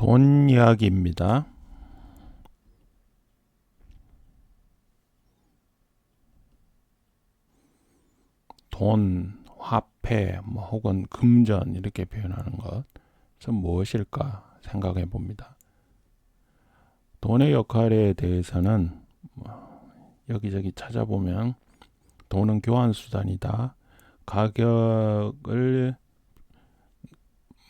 돈 이야기입니다. 돈, 화폐, 혹은 금전 이렇게 표현하는 것은 무엇일까 생각해 봅니다. 돈의 역할에 대해서는 여기저기 찾아보면 돈은 교환 수단이다. 가격을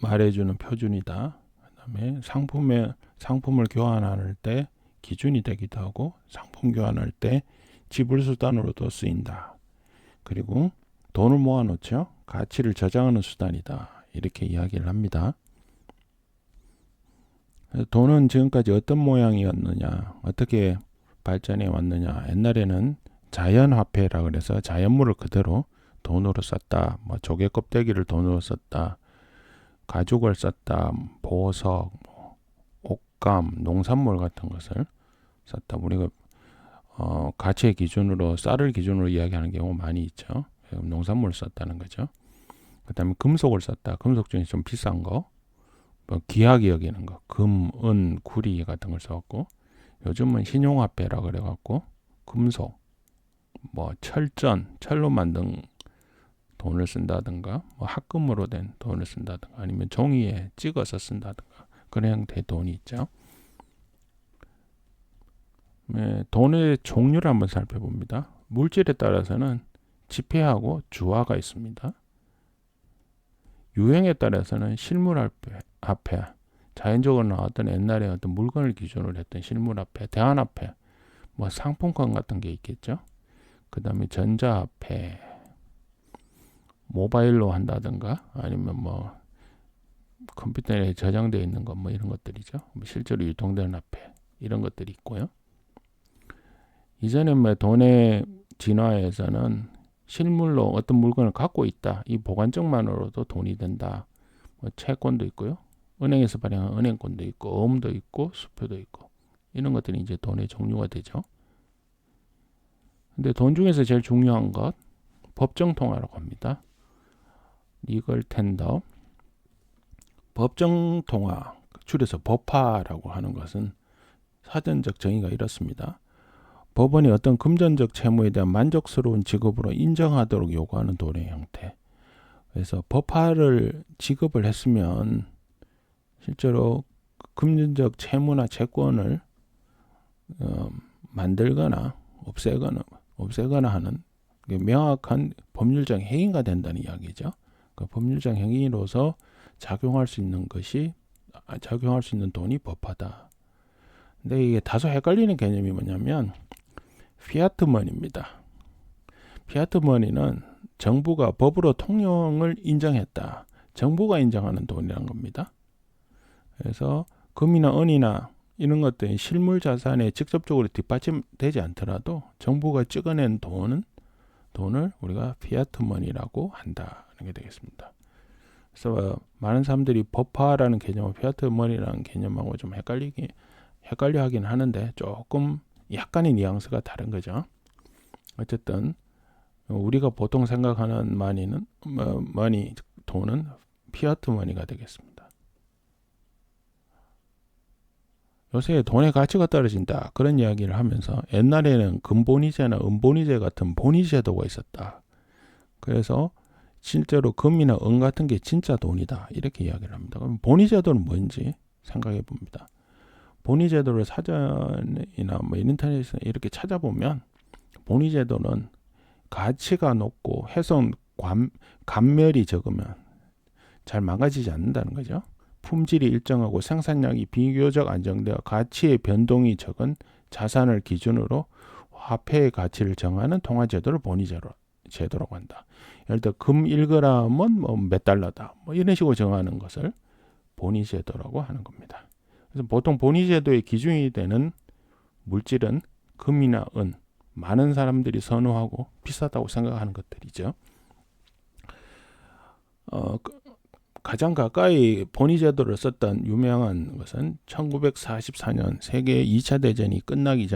말해주는 표준이다. 그다음에 상품을 교환할 때 기준이 되기도 하고 상품 교환할 때 지불 수단으로도 쓰인다. 그리고 돈을 모아놓죠. 가치를 저장하는 수단이다. 이렇게 이야기를 합니다. 돈은 지금까지 어떤 모양이었느냐, 어떻게 발전해 왔느냐. 옛날에는 자연화폐라 그래서 자연물을 그대로 돈으로 썼다. 조개 껍데기를 돈으로 썼다. 가죽을 썼다. 보석, 옷감, 농산물 같은 것을 썼다. 우리가 가치의 기준으로 쌀을 기준으로 이야기하는 경우가 많이 있죠. 농산물을 썼다는 거죠. 그 다음에 금속을 썼다. 금속 중에 좀 비싼 거, 귀하게 여기는 거, 금, 은, 구리 같은 걸 썼고, 요즘은 신용화폐라 그래갖고 금속, 철로 만든 돈을 쓴다든가, 합금으로 된 돈을 쓴다든가, 아니면 종이에 찍어서 쓴다든가 그런 형태의 돈이 있죠. 돈의 종류를 한번 살펴봅니다. 물질에 따라서는 지폐하고 주화가 있습니다. 유행에 따라서는 실물화폐, 자연적으로 나왔던 옛날에 어떤 물건을 기준으로 했던 실물화폐, 대안화폐, 상품권 같은 게 있겠죠. 그 다음에 전자화폐, 모바일로 한다든가 아니면 컴퓨터에 저장되어 있는 것 이런 것들이죠. 실제로 유통되는 화폐 이런 것들이 있고요. 이전에 돈의 진화에서는 실물로 어떤 물건을 갖고 있다. 이 보관증만으로도 돈이 된다. 채권도 있고요. 은행에서 발행한 은행권도 있고, 어음도 있고, 수표도 있고. 이런 것들이 이제 돈의 종류가 되죠. 근데 돈 중에서 제일 중요한 것, 법정통화라고 합니다. 리걸 텐더. 법정통화, 줄여서 법화라고 하는 것은 사전적 정의가 이렇습니다. 법원이 어떤 금전적 채무에 대한 만족스러운 지급으로 인정하도록 요구하는 돈의 형태. 그래서 법화를 지급을 했으면 실제로 금전적 채무나 채권을 만들거나 없애거나 하는 명확한 법률적 행위가 된다는 이야기죠. 그 법률적 행위로서 작용할 수 있는 돈이 법화다. 근데 이게 다소 헷갈리는 개념이 뭐냐면 피아트 머니입니다. 피아트 머니는 정부가 법으로 통용을 인정했다. 정부가 인정하는 돈이란 겁니다. 그래서 금이나 은이나 이런 것들이 실물 자산에 직접적으로 뒷받침되지 않더라도 정부가 찍어낸 돈을 우리가 피아트 머니라고 한다는 게 되겠습니다. 그래서 많은 사람들이 법화라는 개념과 피아트 머니라는 개념하고 좀 헷갈려 하긴 하는데 조금 약간의 뉘앙스가 다른 거죠. 어쨌든 우리가 보통 생각하는 돈은 피아트 머니가 되겠습니다. 요새 돈의 가치가 떨어진다 그런 이야기를 하면서 옛날에는 금본위제나 은본위제 같은 본위제도가 있었다. 그래서 실제로 금이나 은 같은 게 진짜 돈이다 이렇게 이야기를 합니다. 그럼 본위제도는 뭔지 생각해 봅니다. 본위제도를 사전이나 인터넷에서 이렇게 찾아보면 본위제도는 가치가 높고 훼손 감멸이 적으면 잘 망가지지 않는다는 거죠. 품질이 일정하고 생산량이 비교적 안정되어 가치의 변동이 적은 자산을 기준으로 화폐의 가치를 정하는 통화제도를 본위제도라고 한다. 예를 들어 금 1g은 몇 달러다. 이런 식으로 정하는 것을 본위제도라고 하는 겁니다. 그래서 보통 본위제도의 기준이 되는 물질은 금이나 은, 많은 사람들이 선호하고 비싸다고 생각하는 것들이죠. 가장 가까이 본위제도를 썼던 유명한 것은 1944년 세계 2차 대전이 끝나기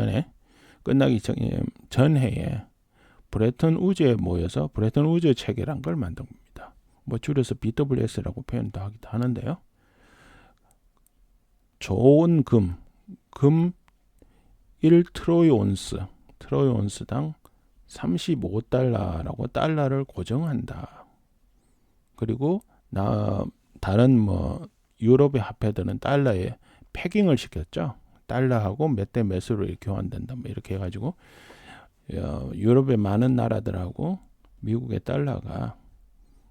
전해에 브레튼 우즈에 모여서 브레튼 우즈 체계란 걸 만든 겁니다. 줄여서 BWS라고 표현도 하기도 하는데요. 좋은 금 1트로이 온스당 35달러라고 달러를 고정한다. 그리고 다른 유럽의 화폐들은 달러에 패깅을 시켰죠. 달러하고 몇 대 몇으로 교환된다. 이렇게 해가지고 유럽의 많은 나라들하고 미국의 달러가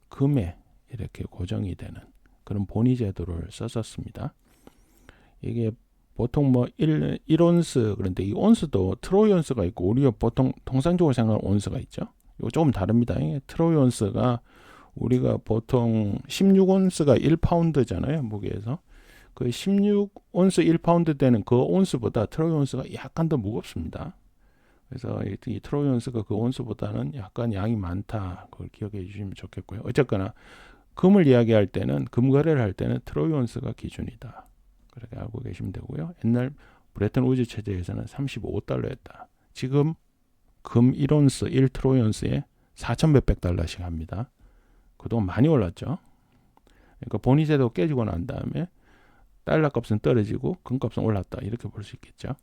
금에 이렇게 고정이 되는 그런 본위 제도를 썼었습니다. 이게 보통 1온스, 그런데 이 온스도 트로이 온스가 있고 우리가 보통 통상적으로 생각하는 온스가 있죠. 이거 조금 다릅니다. 트로이 온스가 우리가 보통 16온스가 1파운드잖아요. 무게에서. 그 16온스 1파운드 되는 그 온스보다 트로이 온스가 약간 더 무겁습니다. 그래서 이 트로이 온스가 그 온스보다는 약간 양이 많다. 그걸 기억해 주시면 좋겠고요. 어쨌거나 금을 이야기할 때는, 금 거래를 할 때는 트로이 온스가 기준이다. 그렇게 알고 계시면 되고요. 옛날 브레튼 우즈 체제에서는 35달러였다. 지금 금 1온스, 1트로이 온스에 4,몇백 달러씩 합니다. 그동안 많이 올랐죠. 그러니까 본위 제도 깨지고 난 다음에 달러 값은 떨어지고 금 값은 올랐다. 이렇게 볼 수 있겠죠.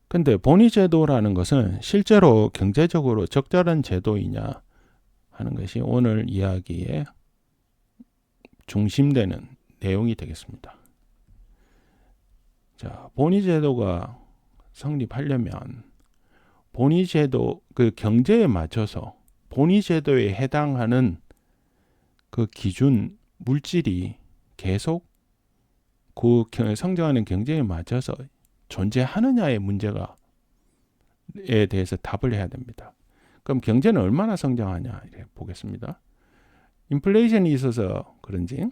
근데 본위 제도라는 것은 실제로 경제적으로 적절한 제도이냐 하는 것이 오늘 이야기의 중심되는 내용이 되겠습니다. 자, 본위 제도가 성립하려면 본위 제도 그 경제에 맞춰서 본위 제도에 해당하는 그 기준 물질이 계속 그 성장하는 경제에 맞춰서 존재하느냐의 문제에 대해서 답을 해야 됩니다. 그럼 경제는 얼마나 성장하냐 이렇게 보겠습니다. 인플레이션이 있어서 그런지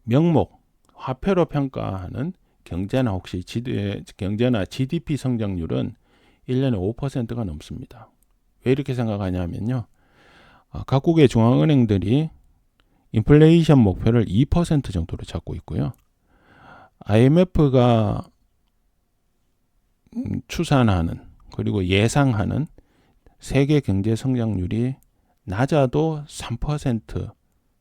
명목, 화폐로 평가하는 경제나 경제나 GDP 성장률은 1년에 5%가 넘습니다. 왜 이렇게 생각하냐면요. 각국의 중앙은행들이 인플레이션 목표를 2% 정도로 잡고 있고요. IMF가 추산하는 그리고 예상하는 세계 경제 성장률이 낮아도 3%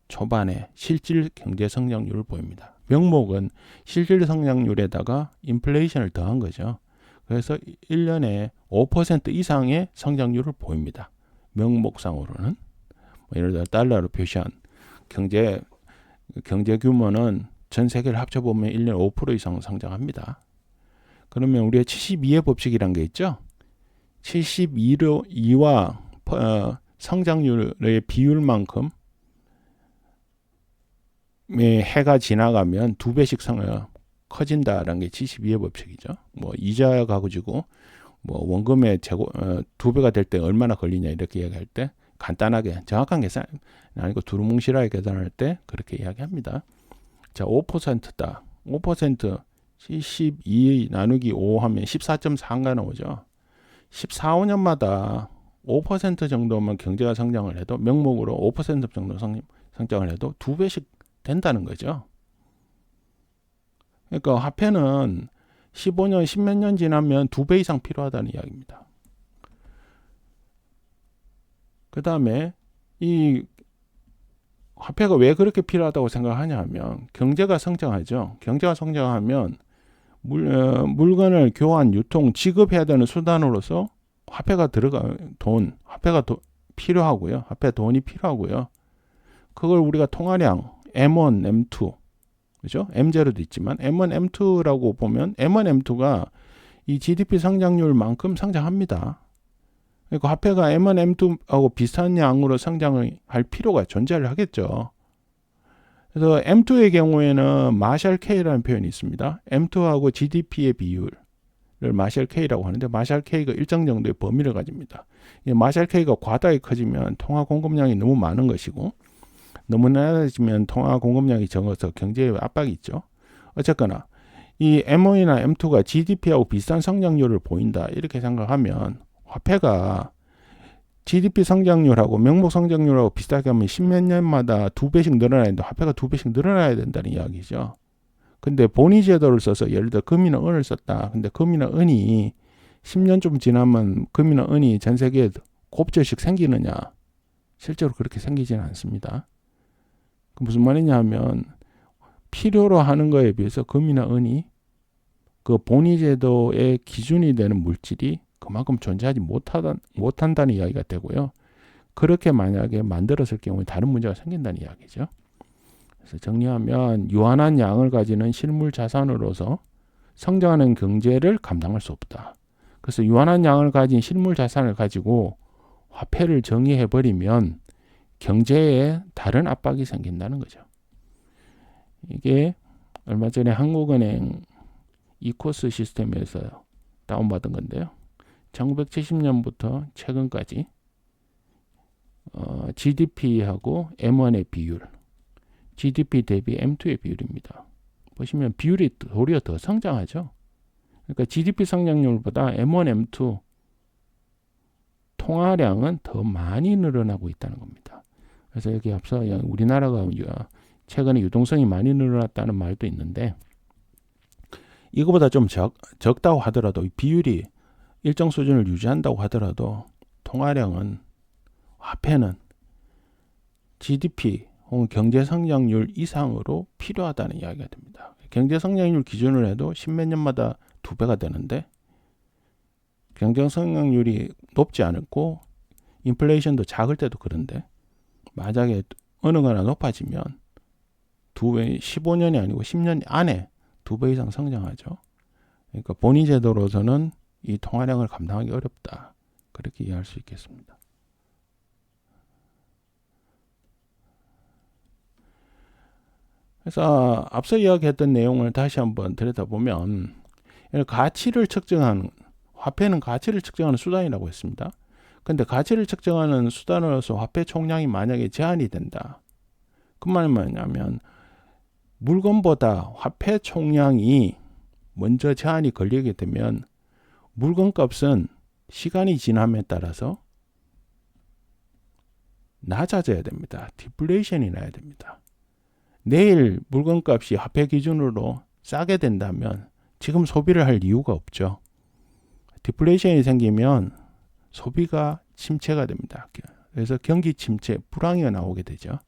초반의 실질 경제 성장률을 보입니다. 명목은 실질 성장률에다가 인플레이션을 더한 거죠. 그래서 1년에 5% 이상의 성장률을 보입니다. 명목상으로는. 예를 들어 달러로 표시한 경제 규모는 전 세계를 합쳐보면 1년에 5% 이상 성장합니다. 그러면 우리가 72의 법칙이란 게 있죠. 72와 성장률의 비율만큼 해가 지나가면 2배씩 커진다라는 게 72의 법칙이죠. 이자가 가지고 원금의 2배가 될 때 얼마나 걸리냐 이렇게 이야기할 때 간단하게 정확한 계산 아니고 두루뭉실하게 계산할 때 그렇게 이야기합니다. 자, 5%다. 5% 72 나누기 5 하면 14.4가 나오죠. 14, 5년마다 5% 정도만 경제가 성장을 해도 명목으로 5% 정도 성장을 해도 2배씩 된다는 거죠. 그러니까 화폐는 15년, 10몇 년 지나면 2배 이상 필요하다는 이야기입니다. 그 다음에 이 화폐가 왜 그렇게 필요하다고 생각하냐 하면 경제가 성장하죠. 경제가 성장하면 물건을 교환, 유통, 지급해야 되는 수단으로서 화폐가 화폐가 필요하고요. 화폐 돈이 필요하고요. 그걸 우리가 통화량 M1, M2 그죠? M0도 있지만 M1, M2라고 보면 M1, M2가 이 GDP 성장률만큼 성장합니다. 그러니까 화폐가 M1, M2하고 비슷한 양으로 성장을 할 필요가 존재를 하겠죠. 그래서 M2의 경우에는 마샬 K라는 표현이 있습니다. M2하고 GDP의 비율을 마샬 K라고 하는데 마샬 K가 일정 정도의 범위를 가집니다. 마샬 K가 과다히 커지면 통화 공급량이 너무 많은 것이고 너무 낮아지면 통화 공급량이 적어서 경제에 압박이 있죠. 어쨌거나 이 M1이나 M2가 GDP하고 비슷한 성장률을 보인다 이렇게 생각하면 화폐가 GDP 성장률하고 명목 성장률하고 비슷하게 하면 10몇 년마다 2배씩 늘어나야 되는데 화폐가 2배씩 늘어나야 된다는 이야기죠. 근데 본위 제도를 써서 예를 들어 금이나 은을 썼다. 근데 금이나 은이 10년 좀 지나면 금이나 은이 전 세계에 곱절씩 생기느냐? 실제로 그렇게 생기지는 않습니다. 그 무슨 말이냐 하면 필요로 하는 거에 비해서 금이나 은이 그 본위제도의 기준이 되는 물질이 그만큼 존재하지 못한다는 이야기가 되고요. 그렇게 만약에 만들었을 경우에 다른 문제가 생긴다는 이야기죠. 그래서 정리하면 유한한 양을 가지는 실물 자산으로서 성장하는 경제를 감당할 수 없다. 그래서 유한한 양을 가진 실물 자산을 가지고 화폐를 정의해버리면 경제에 다른 압박이 생긴다는 거죠. 이게 얼마 전에 한국은행 이코스 시스템에서 다운받은 건데요. 1970년부터 최근까지 GDP하고 M1의 비율, GDP 대비 M2의 비율입니다. 보시면 비율이 도리어 더 성장하죠. 그러니까 GDP 성장률보다 M1, M2 통화량은 더 많이 늘어나고 있다는 겁니다. 그래서 여기 앞서 우리나라가 최근에 유동성이 많이 늘어났다는 말도 있는데 이거보다 좀 적다고 하더라도 비율이 일정 수준을 유지한다고 하더라도 통화량은 화폐는 GDP 혹은 경제 성장률 이상으로 필요하다는 이야기가 됩니다. 경제 성장률 기준을 해도 10몇 년마다 2배가 되는데 경제 성장률이 높지 않고 인플레이션도 작을 때도 그런데 만약에 어느 거나 높아지면 2배, 15년이 아니고 10년 안에 2배 이상 성장하죠. 그러니까 본위제도로서는 이 통화량을 감당하기 어렵다. 그렇게 이해할 수 있겠습니다. 그래서 앞서 이야기했던 내용을 다시 한번 들여다보면 가치를 측정하는 화폐는 가치를 측정하는 수단이라고 했습니다. 근데 가치를 측정하는 수단으로서 화폐 총량이 만약에 제한이 된다. 그 말은 뭐냐면 물건보다 화폐 총량이 먼저 제한이 걸리게 되면 물건 값은 시간이 지남에 따라서 낮아져야 됩니다. 디플레이션이 나야 됩니다. 내일 물건 값이 화폐 기준으로 싸게 된다면 지금 소비를 할 이유가 없죠. 디플레이션이 생기면 소비가 침체가 됩니다. 그래서 경기 침체, 불황이 나오게 되죠.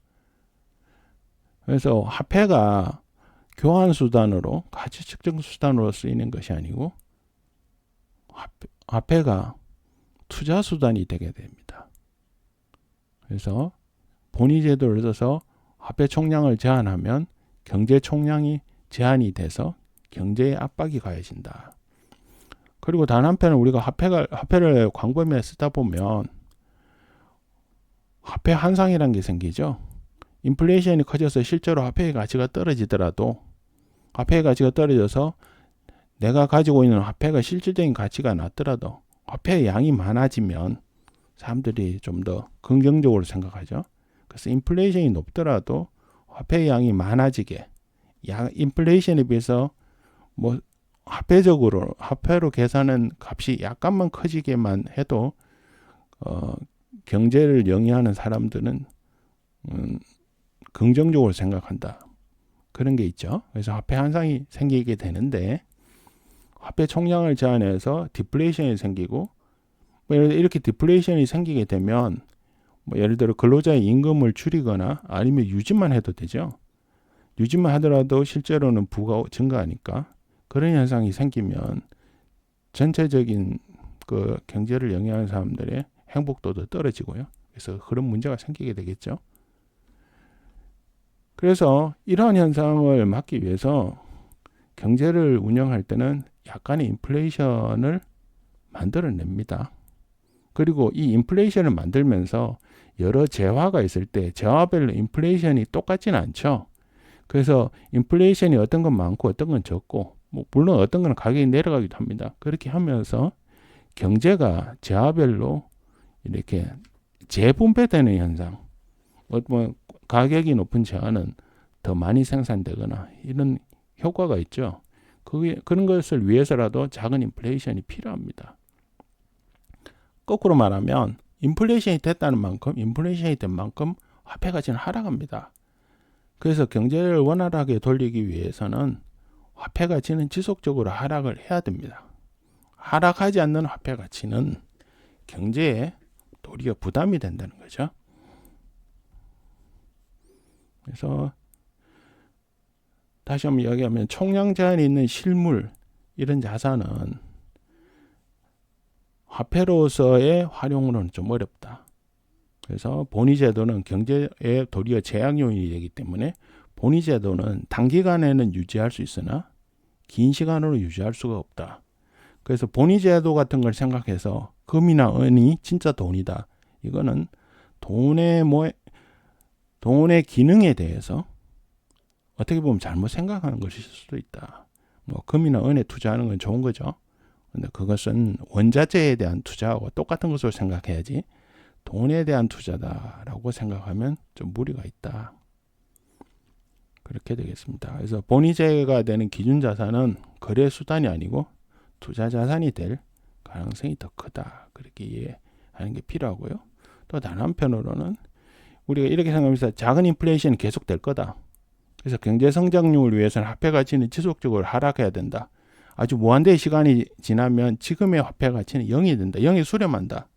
그래서 화폐가 교환 수단으로 가치 측정 수단으로 쓰이는 것이 아니고 화폐가 투자 수단이 되게 됩니다. 그래서 본위 제도를 써서 화폐 총량을 제한하면 경제 총량이 제한이 돼서 경제에 압박이 가해진다. 그리고 단 한편은 우리가 화폐를 광범위에 쓰다 보면 화폐 환상이라는 게 생기죠. 인플레이션이 커져서 실제로 화폐의 가치가 떨어지더라도 화폐의 가치가 떨어져서 내가 가지고 있는 화폐가 실질적인 가치가 낮더라도 화폐의 양이 많아지면 사람들이 좀 더 긍정적으로 생각하죠. 그래서 인플레이션이 높더라도 화폐의 양이 많아지게 인플레이션에 비해서 뭐 화폐로 계산한 값이 약간만 커지게만 해도 경제를 영위하는 사람들은 긍정적으로 생각한다. 그런 게 있죠. 그래서 화폐 환상이 생기게 되는데 화폐 총량을 제한해서 디플레이션이 생기고 이렇게 디플레이션이 생기게 되면 예를 들어 근로자의 임금을 줄이거나 아니면 유지만 해도 되죠. 유지만 하더라도 실제로는 부가 증가하니까 그런 현상이 생기면 전체적인 그 경제를 영위하는 사람들의 행복도도 떨어지고요. 그래서 그런 문제가 생기게 되겠죠. 그래서 이러한 현상을 막기 위해서 경제를 운영할 때는 약간의 인플레이션을 만들어냅니다. 그리고 이 인플레이션을 만들면서 여러 재화가 있을 때 재화별로 인플레이션이 똑같지는 않죠. 그래서 인플레이션이 어떤 건 많고 어떤 건 적고 물론 어떤 건 가격이 내려가기도 합니다. 그렇게 하면서 경제가 재화별로 이렇게 재분배되는 현상, 가격이 높은 재화는 더 많이 생산되거나 이런 효과가 있죠. 그런 것을 위해서라도 작은 인플레이션이 필요합니다. 거꾸로 말하면 인플레이션이 됐다는 만큼 인플레이션이 된 만큼 화폐 가치는 하락합니다. 그래서 경제를 원활하게 돌리기 위해서는 화폐 가치는 지속적으로 하락을 해야 됩니다. 하락하지 않는 화폐 가치는 경제에 도리어 부담이 된다는 거죠. 그래서 다시 한번 이야기하면 총량 제한이 있는 실물 이런 자산은 화폐로서의 활용으로는 좀 어렵다. 그래서 본위제도는 경제에 도리어 제약 요인이 되기 때문에 본위제도는 단기간에는 유지할 수 있으나 긴 시간으로 유지할 수가 없다. 그래서 본위제도 같은 걸 생각해서 금이나 은이 진짜 돈이다. 이거는 돈의 기능에 대해서 어떻게 보면 잘못 생각하는 것일 수도 있다. 뭐 금이나 은에 투자하는 건 좋은 거죠. 근데 그것은 원자재에 대한 투자하고 똑같은 것으로 생각해야지 돈에 대한 투자다라고 생각하면 좀 무리가 있다. 그렇게 되겠습니다. 그래서 본위제가 되는 기준자산은 거래 수단이 아니고 투자 자산이 될 가능성이 더 크다. 그렇게 이해하는 게 필요하고요. 또 다른 한편으로는 우리가 이렇게 생각하면서 작은 인플레이션이 계속 될 거다. 그래서 경제 성장률을 위해서는 화폐 가치는 지속적으로 하락해야 된다. 아주 무한대의 시간이 지나면 지금의 화폐 가치는 0이 된다. 0이 수렴한다.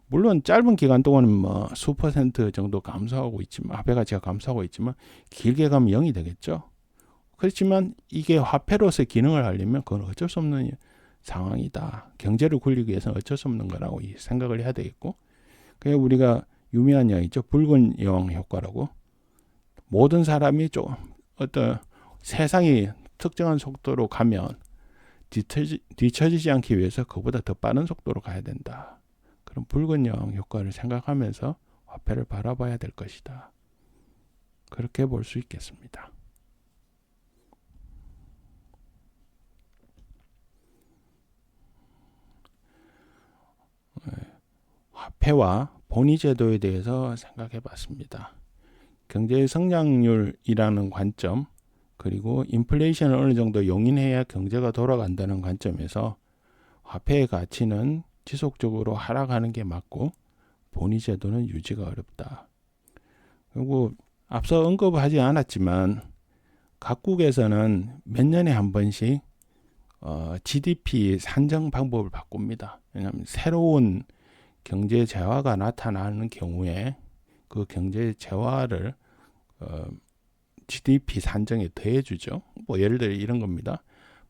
물론 짧은 기간 동안은 뭐 수 % 정도 감소하고 있지만 화폐 가치가 감소하고 있지만 길게 가면 0이 되겠죠. 그렇지만 이게 화폐로서의 기능을 하려면 그건 어쩔 수 없는 상황이다. 경제를 굴리기 위해서는 어쩔 수 없는 거라고 생각을 해야 되겠고, 그게 우리가 유명한 이야기죠. 붉은 여왕 효과라고. 모든 사람이 좀 어떤 세상이 특정한 속도로 가면 뒤처지지 않기 위해서 그보다 더 빠른 속도로 가야 된다. 그런 붉은 여왕 효과를 생각하면서 화폐를 바라봐야 될 것이다. 그렇게 볼 수 있겠습니다. 화폐와 본위제도에 대해서 생각해 봤습니다. 경제 성장률이라는 관점, 그리고 인플레이션을 어느 정도 용인해야 경제가 돌아간다는 관점에서 화폐의 가치는 지속적으로 하락하는 게 맞고 본위제도는 유지가 어렵다. 그리고 앞서 언급하지 않았지만 각국에서는 몇 년에 한 번씩 GDP 산정 방법을 바꿉니다. 왜냐하면 새로운 경제 재화가 나타나는 경우에 그 경제 재화를 GDP 산정에 더해주죠. 뭐 예를 들어 이런 겁니다.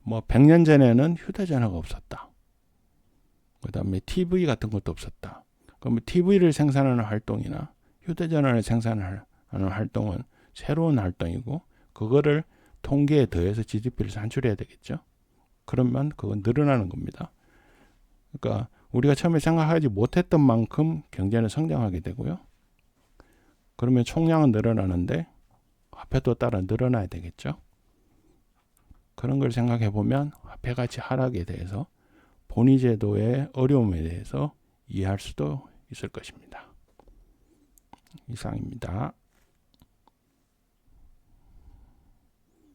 뭐 100년 전에는 휴대전화가 없었다. 그 다음에 TV 같은 것도 없었다. 그러면 TV를 생산하는 활동이나 휴대전화를 생산하는 활동은 새로운 활동이고 그거를 통계에 더해서 GDP를 산출해야 되겠죠. 그러면 그건 늘어나는 겁니다. 그러니까 우리가 처음에 생각하지 못했던 만큼 경제는 성장하게 되고요. 그러면 총량은 늘어나는데 화폐도 따라 늘어나야 되겠죠. 그런 걸 생각해 보면 화폐 가치 하락에 대해서 본위제도의 어려움에 대해서 이해할 수도 있을 것입니다. 이상입니다.